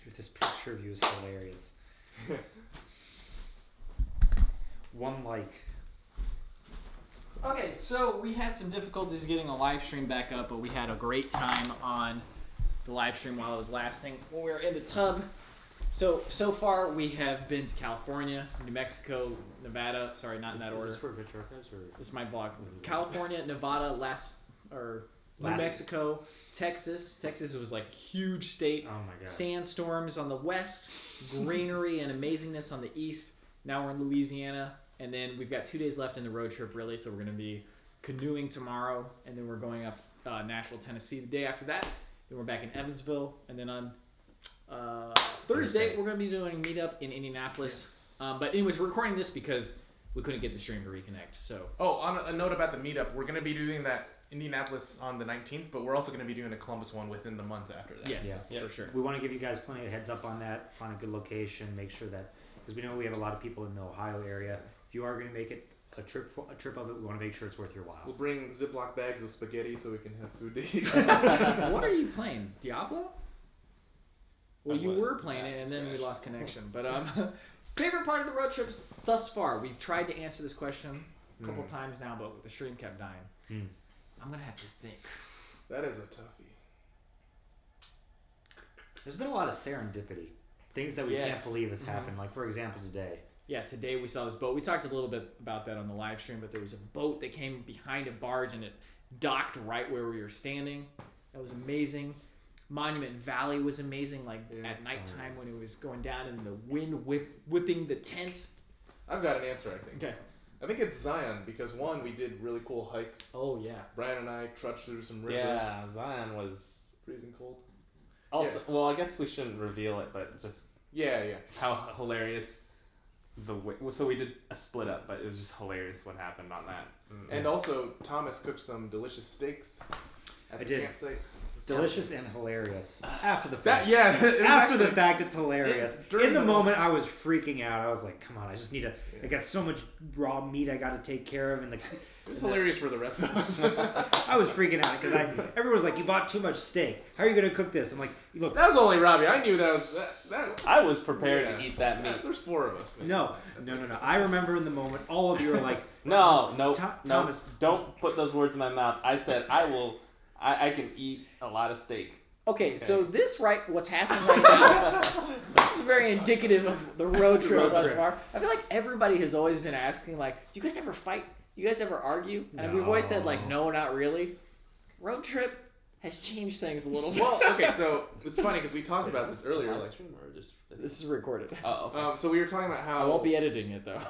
Dude, this picture of you is hilarious. One like. Okay, so we had some difficulties getting a live stream back up, but we had a great time on the live stream while it was lasting when we were in the tub. So far we have been to California, New Mexico, Nevada. Sorry, not in that order. Is this for Vitrokas or? This is my vlog. California, Nevada, New Mexico, Texas. Texas was like huge state. Oh my god. Sandstorms on the west, greenery and amazingness on the east. Now we're in Louisiana, and then we've got 2 days left in the road trip, really. So we're going to be canoeing tomorrow, and then we're going up Nashville, Tennessee the day after that. Then we're back in Evansville, and then on Thursday we're going to be doing a meetup in Indianapolis. Yes. But anyways, we're recording this because we couldn't get the stream to reconnect. So. Oh, on a note about the meetup, we're going to be doing that Indianapolis on the 19th, but we're also going to be doing a Columbus one within the month after that. Yes, yeah, for sure. We want to give you guys plenty of heads up on that. Find a good location. Make sure that, because we know we have a lot of people in the Ohio area. If you are going to make it a trip of it, we want to make sure it's worth your while. We'll bring Ziploc bags of spaghetti so we can have food to eat. What are you playing? Diablo? Well, you were playing it, and then we lost connection. But favorite part of the road trip thus far? We've tried to answer this question a couple times now, but the stream kept dying. I'm going to have to think. That is a toughie. There's been a lot of serendipity. Things that we can't believe has happened. Like, for example, today. Yeah, today we saw this boat. We talked a little bit about that on the live stream, but there was a boat that came behind a barge, and it docked right where we were standing. That was amazing. Monument Valley was amazing, like at nighttime when it was going down and the wind whipping the tent. I've got an answer, I think. Okay. I think it's Zion, because one, we did really cool hikes. Oh, yeah. Brian and I trudged through some rivers. Yeah, Zion was freezing cold. Also, well, I guess we shouldn't reveal it, but just how hilarious so we did a split up, but it was just hilarious what happened on that. And also, Thomas cooked some delicious steaks at the campsite. Delicious and hilarious. After the fact. After the fact, it's hilarious. In the moment, I was freaking out. I was like, come on, I just need to... I got so much raw meat I got to take care of. And it was hilarious for the rest of us. I was freaking out because everyone was like, you bought too much steak. How are you going to cook this? I'm like, look... That was only Robby. I knew that was... I was prepared to eat that meat. There's 4 of us. Man. No. I remember in the moment, all of you were like... No, Thomas, don't put those words in my mouth. I said, I can eat a lot of steak. Okay, so what's happening right now is very indicative of the road trip thus far. I feel like everybody has always been asking, like, do you guys ever fight? Do you guys ever argue? And we've always said, like, no, not really. Road trip has changed things a little bit. Well, okay, so it's funny because we talked about this earlier. Like, this is recorded. Oh, okay. So we were talking about how... I won't be editing it, though.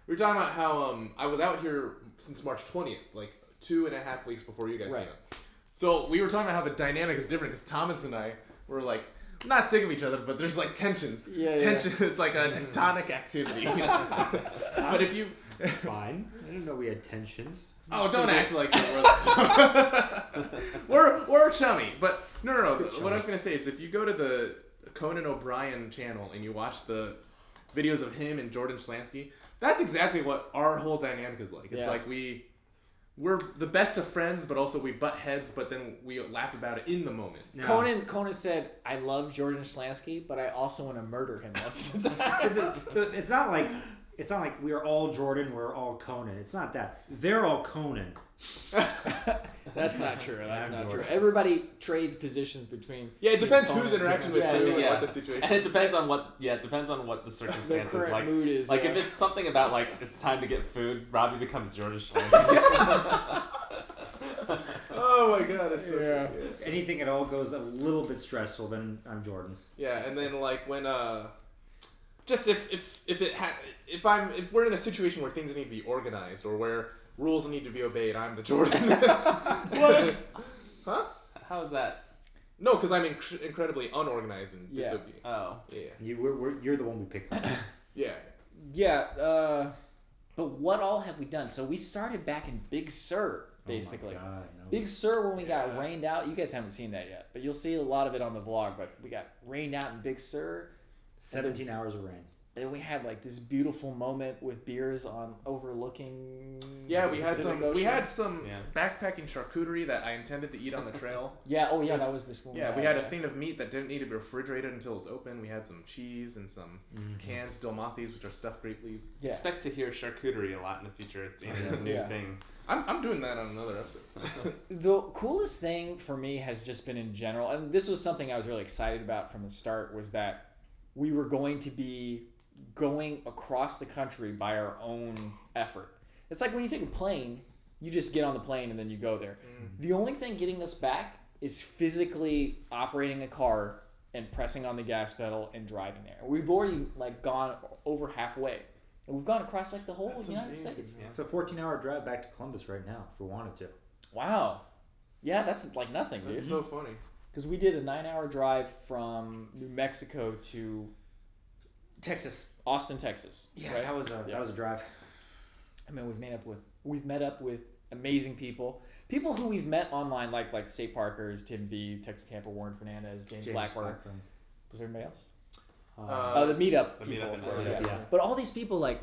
We were talking about how I was out here since March 20th, like 2.5 weeks before you guys came up. So we were talking about how the dynamic is different because Thomas and I were like, not sick of each other, but there's like tensions. Tension. It's like a tectonic activity. But if you... Fine. I didn't know we had tensions. Oh, don't act like we're chummy. But no. What I was going to say is if you go to the Conan O'Brien channel and you watch the videos of him and Jordan Schlansky, that's exactly what our whole dynamic is like. It's like we're the best of friends, but also we butt heads, but then we laugh about it in the moment. No. Conan said, I love Jordan Schlansky, but I also want to murder him most of the time. It's not like we're all Jordan, we're all Conan. It's not that. They're all Conan. That's not true. That's not true. Everybody trades positions between. Yeah, it depends who's interacting with who and what the situation. And it depends on what. Yeah, it depends on what the circumstances. The current mood is. Like if it's something about like it's time to get food, Robby becomes Jordan Schlansky. Oh my god, it's so good. If anything at all goes a little bit stressful, then I'm Jordan. Yeah, and then like when just if we're in a situation where things need to be organized or where rules need to be obeyed, I'm the Jordan. What? Huh? How's that? No, because I'm incredibly unorganized and disobedient. Oh. Yeah. You're the one we picked. Yeah. Yeah. But what all have we done? So we started back in Big Sur, basically. Oh my God, no. Big Sur when we got rained out. You guys haven't seen that yet, but you'll see a lot of it on the vlog. But we got rained out in Big Sur. 17 hours of rain. And we had like this beautiful moment with beers on overlooking. Yeah, we had some. We had some Yeah. backpacking charcuterie that I intended to eat on the trail. Yeah. Oh yeah, that was this one. Yeah, we had a thing of meat that didn't need to be refrigerated until it was open. We had some cheese and some canned dilmathes, which are stuffed grape leaves. Yeah. Expect to hear charcuterie a lot in the future. It's a new thing. I'm doing that on another episode. The coolest thing for me has just been in general, and this was something I was really excited about from the start, was that we were going to be going across the country by our own effort. It's like when you take a plane, you just get on the plane and then you go there. The only thing getting us back is physically operating a car and pressing on the gas pedal and driving there. We've already like gone over halfway. And we've gone across like the whole United States. Yeah. It's a 14-hour drive back to Columbus right now if we wanted to. Wow. Yeah, that's like nothing, dude. That's so funny. Because we did a 9-hour drive from New Mexico to Texas, Austin, Texas. Yeah, right? that was a drive. I mean, we've met up with amazing people who we've met online, like State Parkers, Tim V, Texas Camper, Warren Fernandez, James Blackburn. Was there anybody else? The meetup people, of course. Yeah. But all these people, like,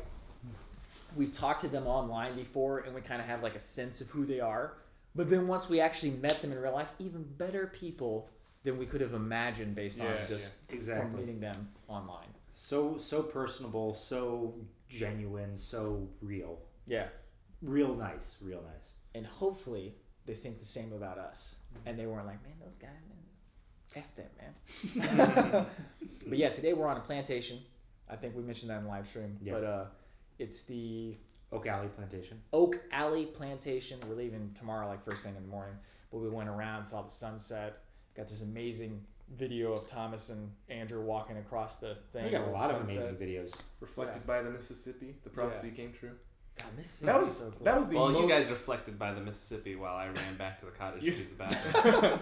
we've talked to them online before, and we kind of have like a sense of who they are. But then once we actually met them in real life, even better people than we could have imagined based on just from meeting them online. So personable, so genuine, so real. Yeah. Real nice. And hopefully they think the same about us. And they weren't like, man, those guys, man, F them, man. But yeah, today we're on a plantation. I think we mentioned that in the live stream. Yeah. But it's the Oak Alley Plantation. Oak Alley Plantation. We're leaving tomorrow, like first thing in the morning. But we went around, saw the sunset, got this amazing video of Thomas and Andrew walking across the thing. We got a lot of amazing videos. Reflected by the Mississippi. The prophecy came true. God, Mississippi that was so cool. That was the most... you guys reflected by the Mississippi while I ran back to the cottage to use the bathroom.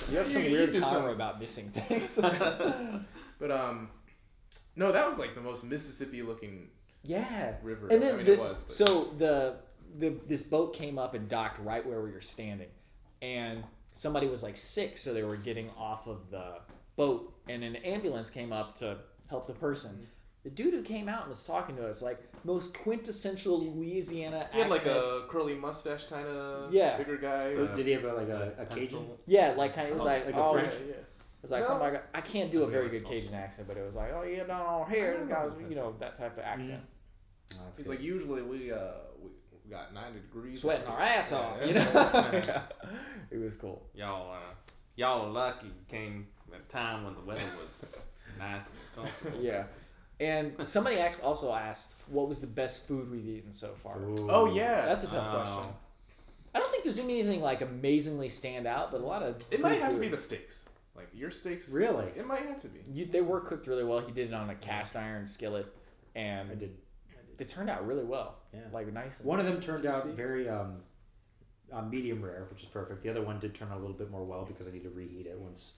You have some weird power about missing things. But no, that was like the most Mississippi looking river. And then it was. But... So this boat came up and docked right where we were standing, and somebody was like sick, so they were getting off of the boat, and an ambulance came up to help the person. The dude who came out and was talking to us, like, most quintessential Louisiana accent. He had like a curly mustache kind of bigger guy. Did he have a Cajun? Yeah, like kind of, it was like a French? Yeah. It was like somebody, I can't do a very good Cajun accent, but it was like, oh yeah, down on here, the guys, that type of accent. Oh, he's like, usually we got 90 degrees. Sweating our ass off, Yeah. It was cool. Y'all are lucky you came at a time when the weather was nice and comfortable. Yeah. And somebody also asked, what was the best food we've eaten so far? Ooh. Oh, yeah. That's a tough question. I don't think there's anything, like, amazingly stand out, but a lot of It might have to be the steaks. Like, your steaks. Really? It might have to be. They were cooked really well. He did it on a cast iron skillet, and I did. It turned out really well. Yeah. Like, nice. One of them turned out very medium rare, which is perfect. The other one did turn out a little bit more well because I need to reheat it once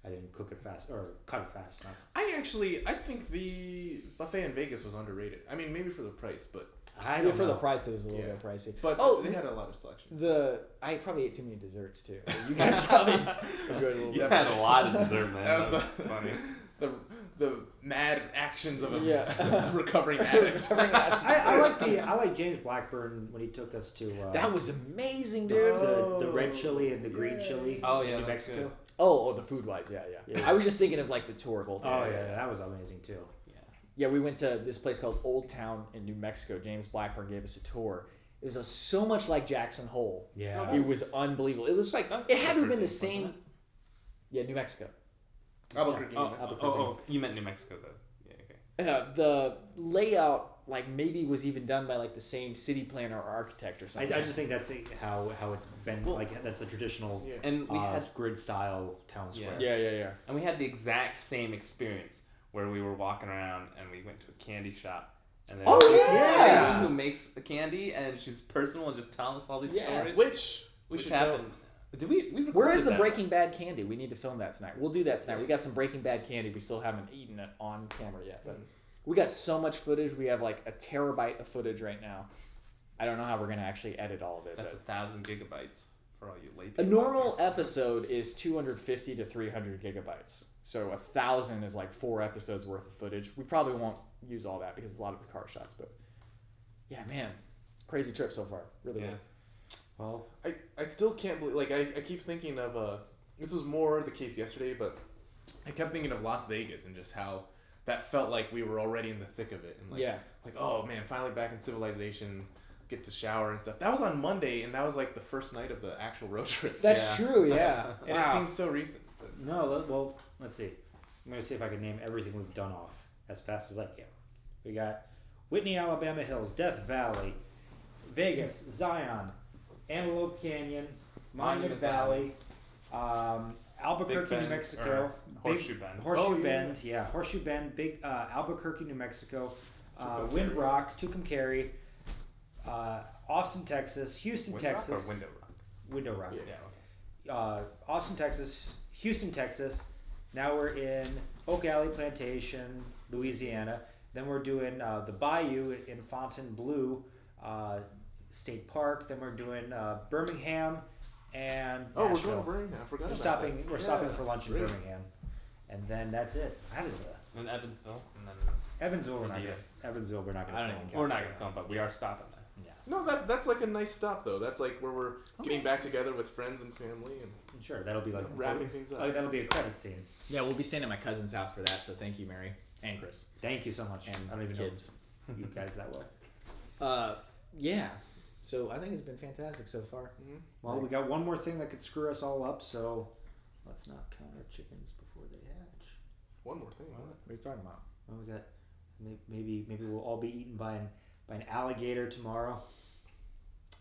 I didn't cook it fast or cut it fast enough. I think the buffet in Vegas was underrated. I mean, maybe for the price, but for the price, it was a little bit pricey. But they had a lot of selection. I probably ate too many desserts too. You guys probably enjoyed a little bit. You had a lot of dessert, man. That was funny. The mad actions of a recovering addict. I like James Blackburn when he took us to. That was amazing, dude. The red chili and the green chili. Oh yeah, in New Mexico. Good. Oh, the food wise, yeah. I was just thinking of like the tour of Old Town. Oh yeah, that was amazing too. Yeah, we went to this place called Old Town in New Mexico. James Blackburn gave us a tour. It was so much like Jackson Hole. Yeah, it was unbelievable. It was like it had to have been the same. Yeah, New Mexico. Albuquerque. Oh, you meant New Mexico though. Yeah, okay. The layout like maybe was even done by like the same city planner or architect or something. I just think that's how it's been. Like that's a traditional and we had grid style town square. Yeah. And we had the exact same experience where we were walking around and we went to a candy shop. And then lady who makes the candy and she's personal and just telling us all these stories. Which happened. Did we Where is the Breaking Bad candy? We need to film that tonight. We'll do that tonight. We got some Breaking Bad candy. We still haven't eaten it on camera yet, but we got so much footage. We have like a terabyte of footage right now. I don't know how we're gonna actually edit all of it. That's 1,000 gigabytes for all you late people. A normal episode is 250 to 300 gigabytes. So 1,000 is like 4 episodes worth of footage. We probably won't use all that because a lot of it's car shots. But yeah, man, crazy trip so far. Really good. Well, I still can't believe, like, I keep thinking of, this was more the case yesterday, but I kept thinking of Las Vegas and just how that felt like we were already in the thick of it. And like, oh man, finally back in civilization, get to shower and stuff. That was on Monday, and that was like the first night of the actual road trip. That's true, yeah. And it seems so recent. But... No, well, let's see. I'm going to see if I can name everything we've done off as fast as I can. We got Whitney, Alabama Hills, Death Valley, Vegas, Zion, Antelope Canyon, Monument Valley, Albuquerque, New Mexico, Horseshoe Bend. Horseshoe Bend, big Albuquerque, New Mexico, Wind Rock, Tucumcari, Austin, Texas, Houston, Texas. Rock or Window Rock? Window Rock. Yeah. Austin, Texas, Houston, Texas. Now we're in Oak Alley Plantation, Louisiana. Then we're doing the Bayou in Fontainebleau State Park. Then we're doing Birmingham and Nashville. We're going to Birmingham. I forgot about that. We're stopping for lunch in Birmingham, and then that's it. That is And Evansville, and then Evansville. We're not going to. We're not gonna film, but we are stopping there. Yeah. No, that's like a nice stop though. That's like where we're getting back together with friends and family and Sure, that'll be like wrapping things up. That'll be a credit scene. Yeah, we'll be staying at my cousin's house for that. So thank you, Mary and Chris. Thank you so much. And I don't even kids. know you guys that well. Yeah. So I think it's been fantastic so far. Mm-hmm. Well, we got one more thing that could screw us all up, so let's not count our chickens before they hatch. One more thing. What are you talking about? Well, we got maybe we'll all be eaten by an alligator tomorrow,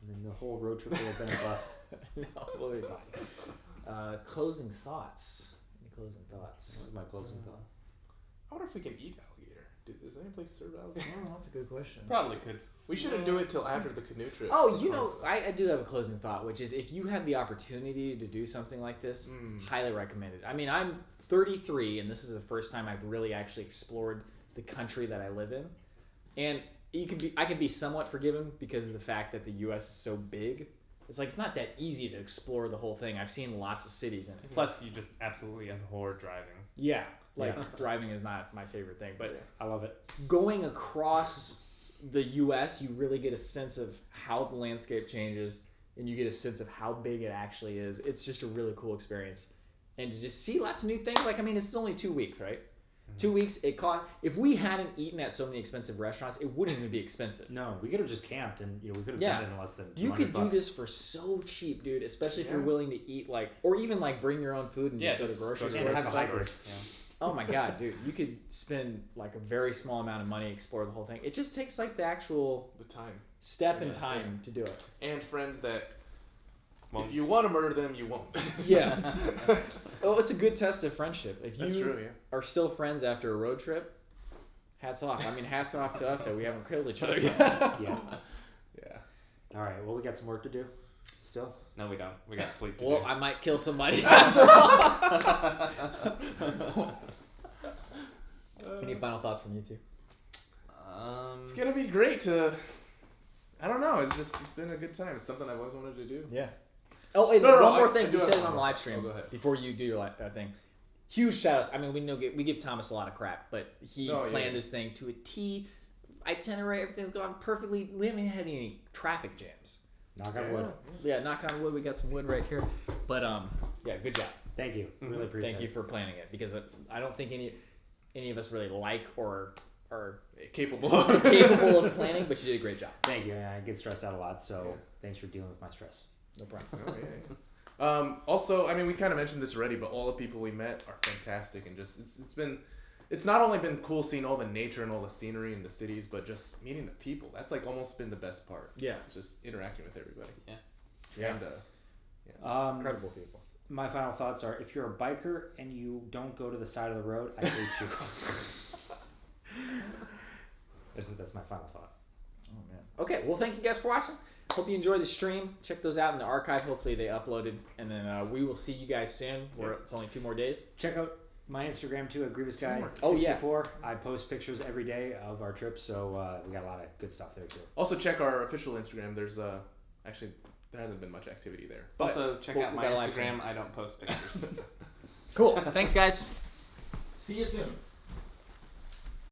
and then the whole road trip will have been a bust. No, we'll be fine. Closing thoughts. Any closing thoughts? What was my closing thought? I wonder if we can eat alligator. Does any place serve alligator? Oh, that's a good question. Probably could. We shouldn't do it till after the canoe trip. Oh, you know, I do have a closing thought, which is if you have the opportunity to do something like this, highly recommend it. I mean, I'm 33, and this is the first time I've really actually explored the country that I live in, and I can be somewhat forgiven because of the fact that the U.S. is so big. It's like it's not that easy to explore the whole thing. I've seen lots of cities in it. Plus, you just absolutely abhor driving. Yeah, driving is not my favorite thing, but I love it. Going across the U.S., you really get a sense of how the landscape changes, and you get a sense of how big it actually is. It's just a really cool experience, and to just see lots of new things. Like, I mean, this is only 2 weeks, right? 2 weeks. It cost. If we hadn't eaten at so many expensive restaurants, it wouldn't even be expensive. No, we could have just camped, and we could have done it in less than. You could do this for so cheap, dude. Especially if you're willing to eat or even bring your own food and just go to grocery stores and have a hybrid. Yeah. Oh my god, dude! You could spend like a very small amount of money, explore the whole thing. It just takes like the time step and time to do it. And friends that, if you want to murder them, you won't. Yeah. Oh, it's a good test of friendship. If you are still friends after a road trip, hats off. I mean, hats off to us that we haven't killed each other yet. Yeah. All right. Well, we got some work to do. Still. No, we don't. We got sleep to do. Well, I might kill somebody after all. Any final thoughts from you two? It's gonna be great to. I don't know. It's been a good time. It's something I've always wanted to do. Yeah. Oh, and one more thing. You said it on the live stream go ahead. before you do your thing. Huge shout outs. I mean, we give Thomas a lot of crap, but he planned this thing to a T. Itinerary, everything's gone perfectly. We haven't had any traffic jams. Knock on wood. Yeah, knock on wood. We got some wood right here. But good job. Thank you. Really appreciate it. Thank you for planning it because I don't think any of us really like or are capable of planning, but you did a great job. Thank you. I get stressed out a lot, so thanks for dealing with my stress. No problem. Oh, yeah. Also, I mean, we kind of mentioned this already, but all the people we met are fantastic, and just it's not only been cool seeing all the nature and all the scenery in the cities, but just meeting the people. That's like almost been the best part. Yeah. Just interacting with everybody. Yeah. And, incredible people. My final thoughts are: if you're a biker and you don't go to the side of the road, I hate you. That's my final thought. Oh man. Okay. Well, thank you guys for watching. Hope you enjoyed the stream. Check those out in the archive. Hopefully they uploaded, and then we will see you guys soon. It's only 2 more days. Check out my Instagram too at Grievous Guy. Oh yeah. I post pictures every day of our trips, so we got a lot of good stuff there too. Also check our official Instagram. There's actually there hasn't been much activity there. But also check out my Instagram. I don't post pictures. Cool. Thanks guys. See you soon.